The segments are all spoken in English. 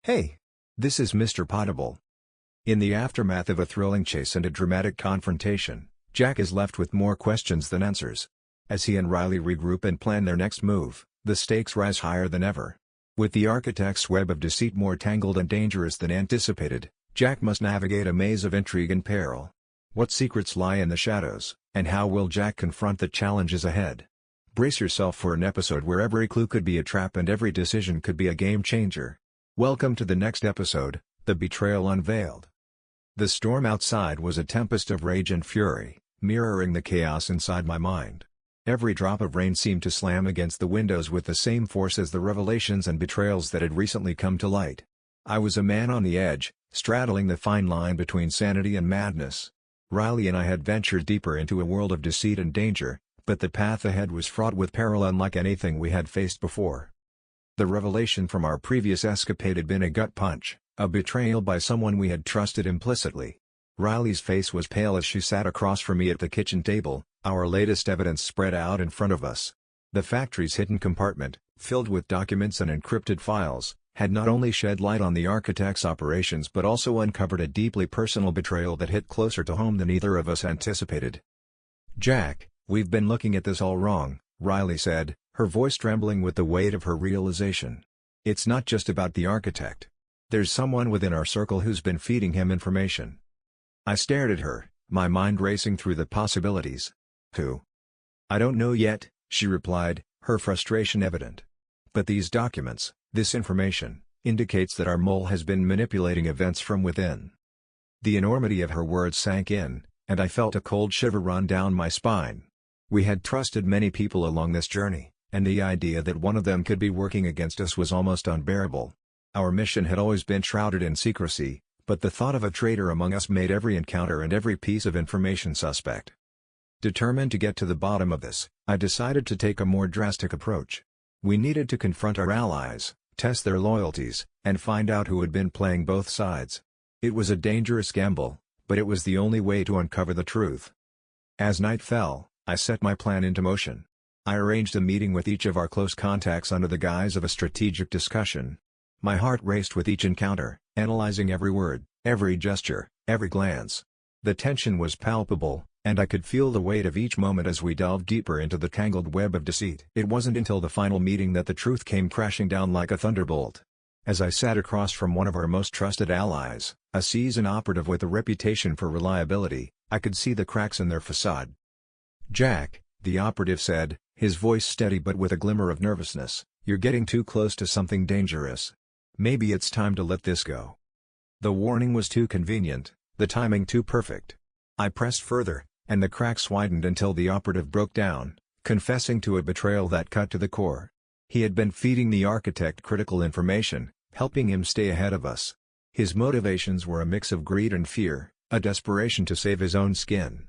Hey! This is Mr. Poddable. In the aftermath of a thrilling chase and a dramatic confrontation, Jack is left with more questions than answers. As he and Riley regroup and plan their next move, the stakes rise higher than ever. With the architect's web of deceit more tangled and dangerous than anticipated, Jack must navigate a maze of intrigue and peril. What secrets lie in the shadows, and how will Jack confront the challenges ahead? Brace yourself for an episode where every clue could be a trap and every decision could be a game changer. Welcome to the next episode, The Betrayal Unveiled. The storm outside was a tempest of rage and fury, mirroring the chaos inside my mind. Every drop of rain seemed to slam against the windows with the same force as the revelations and betrayals that had recently come to light. I was a man on the edge, straddling the fine line between sanity and madness. Riley and I had ventured deeper into a world of deceit and danger, but the path ahead was fraught with peril unlike anything we had faced before. The revelation from our previous escapade had been a gut punch, a betrayal by someone we had trusted implicitly. Riley's face was pale as she sat across from me at the kitchen table, our latest evidence spread out in front of us. The factory's hidden compartment, filled with documents and encrypted files, had not only shed light on the architect's operations but also uncovered a deeply personal betrayal that hit closer to home than either of us anticipated. "Jack, we've been looking at this all wrong," Riley said, her voice trembling with the weight of her realization. "It's not just about the architect. There's someone within our circle who's been feeding him information." I stared at her, my mind racing through the possibilities. "Who?" "I don't know yet," she replied, her frustration evident. "But these documents, this information, indicates that our mole has been manipulating events from within." The enormity of her words sank in, and I felt a cold shiver run down my spine. We had trusted many people along this journey, and the idea that one of them could be working against us was almost unbearable. Our mission had always been shrouded in secrecy, but the thought of a traitor among us made every encounter and every piece of information suspect. Determined to get to the bottom of this, I decided to take a more drastic approach. We needed to confront our allies, test their loyalties, and find out who had been playing both sides. It was a dangerous gamble, but it was the only way to uncover the truth. As night fell, I set my plan into motion. I arranged a meeting with each of our close contacts under the guise of a strategic discussion. My heart raced with each encounter, analyzing every word, every gesture, every glance. The tension was palpable, and I could feel the weight of each moment as we delved deeper into the tangled web of deceit. It wasn't until the final meeting that the truth came crashing down like a thunderbolt. As I sat across from one of our most trusted allies, a seasoned operative with a reputation for reliability, I could see the cracks in their facade. "Jack," the operative said, his voice steady but with a glimmer of nervousness, "you're getting too close to something dangerous. Maybe it's time to let this go." The warning was too convenient, the timing too perfect. I pressed further, and the cracks widened until the operative broke down, confessing to a betrayal that cut to the core. He had been feeding the architect critical information, helping him stay ahead of us. His motivations were a mix of greed and fear, a desperation to save his own skin.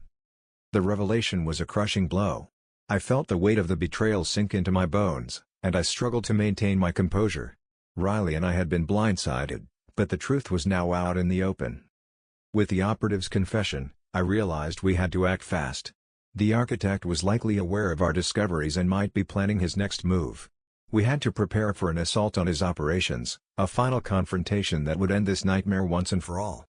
The revelation was a crushing blow. I felt the weight of the betrayal sink into my bones, and I struggled to maintain my composure. Riley and I had been blindsided, but the truth was now out in the open. With the operative's confession, I realized we had to act fast. The architect was likely aware of our discoveries and might be planning his next move. We had to prepare for an assault on his operations, a final confrontation that would end this nightmare once and for all.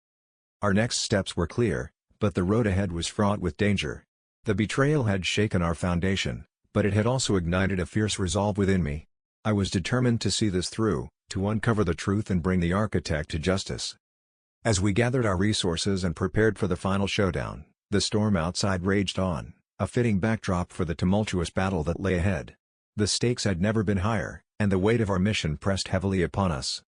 Our next steps were clear, but the road ahead was fraught with danger. The betrayal had shaken our foundation, but it had also ignited a fierce resolve within me. I was determined to see this through, to uncover the truth and bring the architect to justice. As we gathered our resources and prepared for the final showdown, the storm outside raged on, a fitting backdrop for the tumultuous battle that lay ahead. The stakes had never been higher, and the weight of our mission pressed heavily upon us.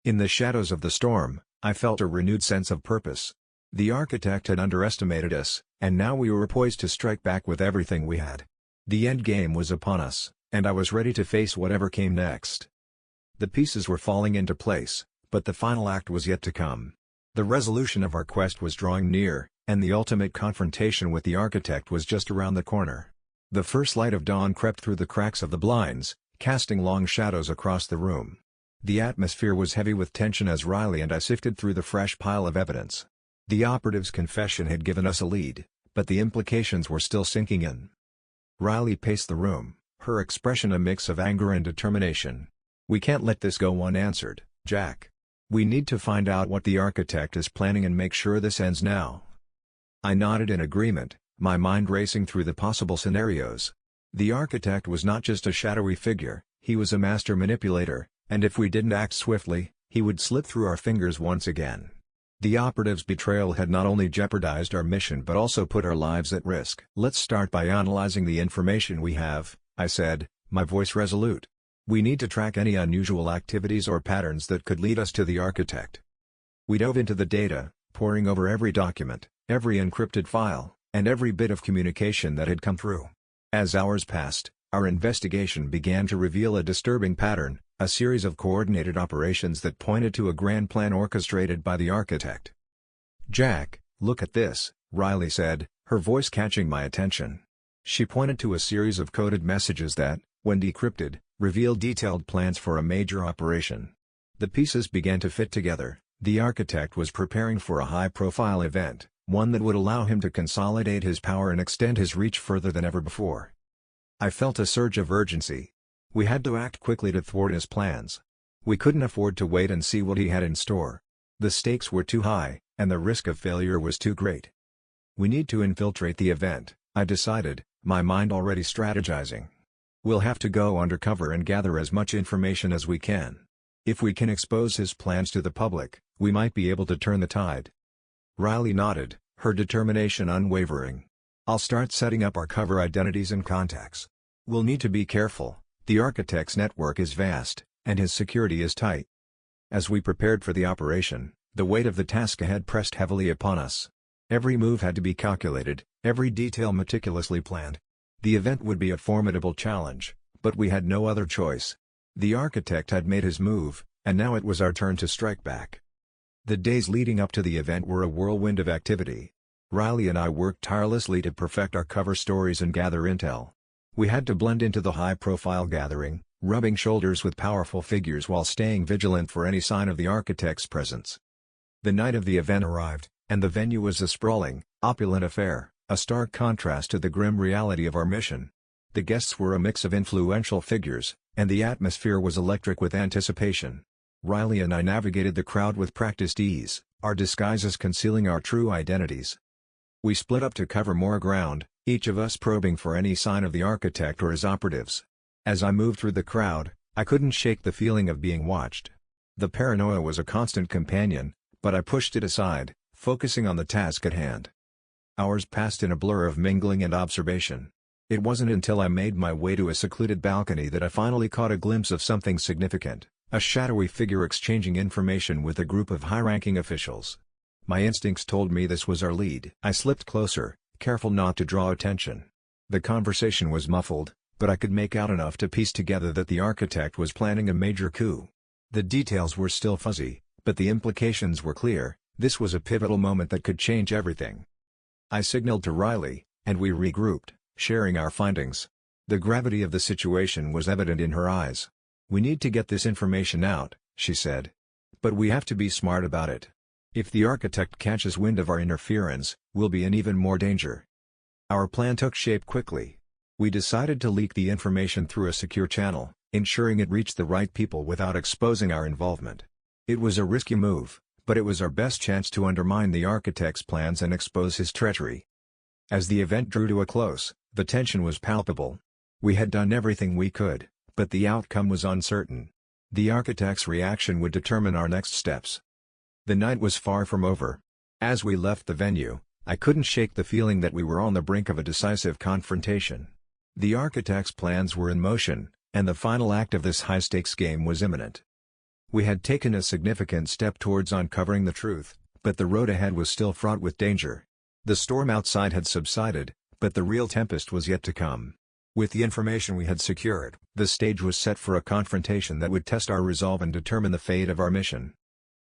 In the shadows of the storm, I felt a renewed sense of purpose. The architect had underestimated us, and now we were poised to strike back with everything we had. The end game was upon us, and I was ready to face whatever came next. The pieces were falling into place, but the final act was yet to come. The resolution of our quest was drawing near, and the ultimate confrontation with the architect was just around the corner. The first light of dawn crept through the cracks of the blinds, casting long shadows across the room. The atmosphere was heavy with tension as Riley and I sifted through the fresh pile of evidence. The operative's confession had given us a lead, but the implications were still sinking in. Riley paced the room, her expression a mix of anger and determination. "We can't let this go unanswered, Jack. We need to find out what the architect is planning and make sure this ends now." I nodded in agreement, my mind racing through the possible scenarios. The architect was not just a shadowy figure, he was a master manipulator, and if we didn't act swiftly, he would slip through our fingers once again. The operative's betrayal had not only jeopardized our mission but also put our lives at risk. "Let's start by analyzing the information we have," I said, my voice resolute. "We need to track any unusual activities or patterns that could lead us to the architect." We dove into the data, poring over every document, every encrypted file, and every bit of communication that had come through. As hours passed, our investigation began to reveal a disturbing pattern, a series of coordinated operations that pointed to a grand plan orchestrated by the architect. "Jack, look at this," Riley said, her voice catching my attention. She pointed to a series of coded messages that, when decrypted, revealed detailed plans for a major operation. The pieces began to fit together. The architect was preparing for a high-profile event, one that would allow him to consolidate his power and extend his reach further than ever before. I felt a surge of urgency. We had to act quickly to thwart his plans. We couldn't afford to wait and see what he had in store. The stakes were too high, and the risk of failure was too great. "We need to infiltrate the event," I decided, my mind already strategizing. "We'll have to go undercover and gather as much information as we can. If we can expose his plans to the public, we might be able to turn the tide." Riley nodded, her determination unwavering. "I'll start setting up our cover identities and contacts. We'll need to be careful, the architect's network is vast, and his security is tight." As we prepared for the operation, the weight of the task ahead pressed heavily upon us. Every move had to be calculated, every detail meticulously planned. The event would be a formidable challenge, but we had no other choice. The architect had made his move, and now it was our turn to strike back. The days leading up to the event were a whirlwind of activity. Riley and I worked tirelessly to perfect our cover stories and gather intel. We had to blend into the high-profile gathering, rubbing shoulders with powerful figures while staying vigilant for any sign of the architect's presence. The night of the event arrived, and the venue was a sprawling, opulent affair, a stark contrast to the grim reality of our mission. The guests were a mix of influential figures, and the atmosphere was electric with anticipation. Riley and I navigated the crowd with practiced ease, our disguises concealing our true identities. We split up to cover more ground, each of us probing for any sign of the architect or his operatives. As I moved through the crowd, I couldn't shake the feeling of being watched. The paranoia was a constant companion, but I pushed it aside, focusing on the task at hand. Hours passed in a blur of mingling and observation. It wasn't until I made my way to a secluded balcony that I finally caught a glimpse of something significant, a shadowy figure exchanging information with a group of high-ranking officials. My instincts told me this was our lead. I slipped closer, careful not to draw attention. The conversation was muffled, but I could make out enough to piece together that the architect was planning a major coup. The details were still fuzzy, but the implications were clear. This was a pivotal moment that could change everything. I signaled to Riley, and we regrouped, sharing our findings. The gravity of the situation was evident in her eyes. "We need to get this information out," she said. "But we have to be smart about it. If the architect catches wind of our interference, we'll be in even more danger." Our plan took shape quickly. We decided to leak the information through a secure channel, ensuring it reached the right people without exposing our involvement. It was a risky move, but it was our best chance to undermine the architect's plans and expose his treachery. As the event drew to a close, the tension was palpable. We had done everything we could, but the outcome was uncertain. The architect's reaction would determine our next steps. The night was far from over. As we left the venue, I couldn't shake the feeling that we were on the brink of a decisive confrontation. The architect's plans were in motion, and the final act of this high-stakes game was imminent. We had taken a significant step towards uncovering the truth, but the road ahead was still fraught with danger. The storm outside had subsided, but the real tempest was yet to come. With the information we had secured, the stage was set for a confrontation that would test our resolve and determine the fate of our mission.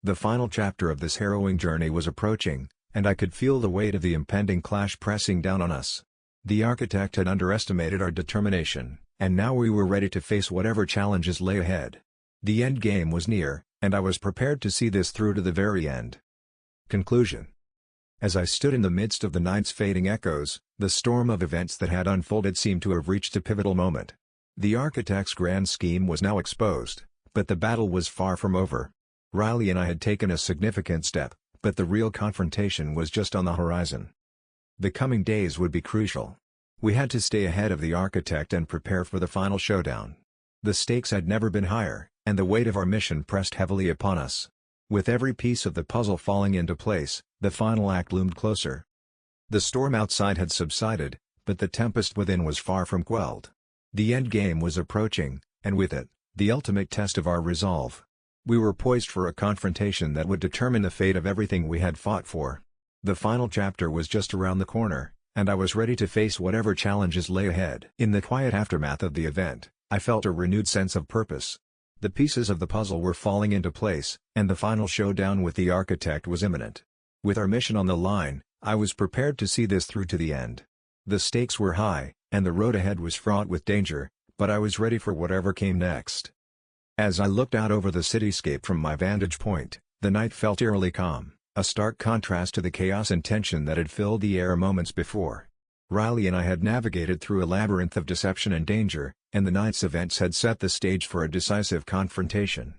The final chapter of this harrowing journey was approaching, and I could feel the weight of the impending clash pressing down on us. The architect had underestimated our determination, and now we were ready to face whatever challenges lay ahead. The end game was near, and I was prepared to see this through to the very end. Conclusion. As I stood in the midst of the night's fading echoes, the storm of events that had unfolded seemed to have reached a pivotal moment. The architect's grand scheme was now exposed, but the battle was far from over. Riley and I had taken a significant step, but the real confrontation was just on the horizon. The coming days would be crucial. We had to stay ahead of the architect and prepare for the final showdown. The stakes had never been higher, and the weight of our mission pressed heavily upon us. With every piece of the puzzle falling into place, the final act loomed closer. The storm outside had subsided, but the tempest within was far from quelled. The end game was approaching, and with it, the ultimate test of our resolve. We were poised for a confrontation that would determine the fate of everything we had fought for. The final chapter was just around the corner, and I was ready to face whatever challenges lay ahead. In the quiet aftermath of the event, I felt a renewed sense of purpose. The pieces of the puzzle were falling into place, and the final showdown with the architect was imminent. With our mission on the line, I was prepared to see this through to the end. The stakes were high, and the road ahead was fraught with danger, but I was ready for whatever came next. As I looked out over the cityscape from my vantage point, the night felt eerily calm, a stark contrast to the chaos and tension that had filled the air moments before. Riley and I had navigated through a labyrinth of deception and danger, and the night's events had set the stage for a decisive confrontation.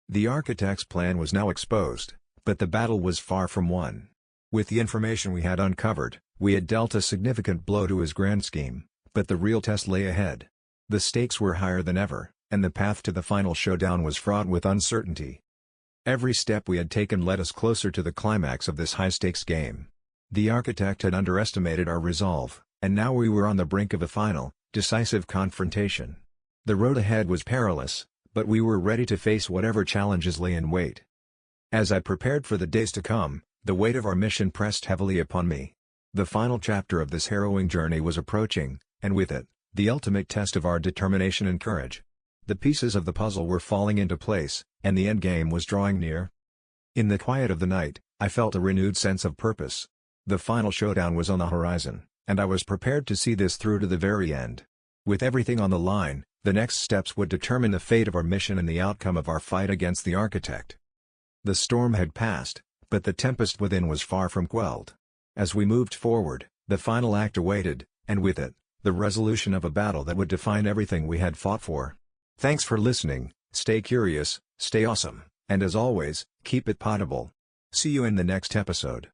The architect's plan was now exposed, but the battle was far from won. With the information we had uncovered, we had dealt a significant blow to his grand scheme, but the real test lay ahead. The stakes were higher than ever, and the path to the final showdown was fraught with uncertainty. Every step we had taken led us closer to the climax of this high-stakes game. The architect had underestimated our resolve, and now we were on the brink of a final, decisive confrontation. The road ahead was perilous, but we were ready to face whatever challenges lay in wait. As I prepared for the days to come, the weight of our mission pressed heavily upon me. The final chapter of this harrowing journey was approaching, and with it, the ultimate test of our determination and courage. The pieces of the puzzle were falling into place, and the endgame was drawing near. In the quiet of the night, I felt a renewed sense of purpose. The final showdown was on the horizon, and I was prepared to see this through to the very end. With everything on the line, the next steps would determine the fate of our mission and the outcome of our fight against the architect. The storm had passed, but the tempest within was far from quelled. As we moved forward, the final act awaited, and with it, the resolution of a battle that would define everything we had fought for. Thanks for listening, stay curious, stay awesome, and as always, keep it Poddable. See you in the next episode.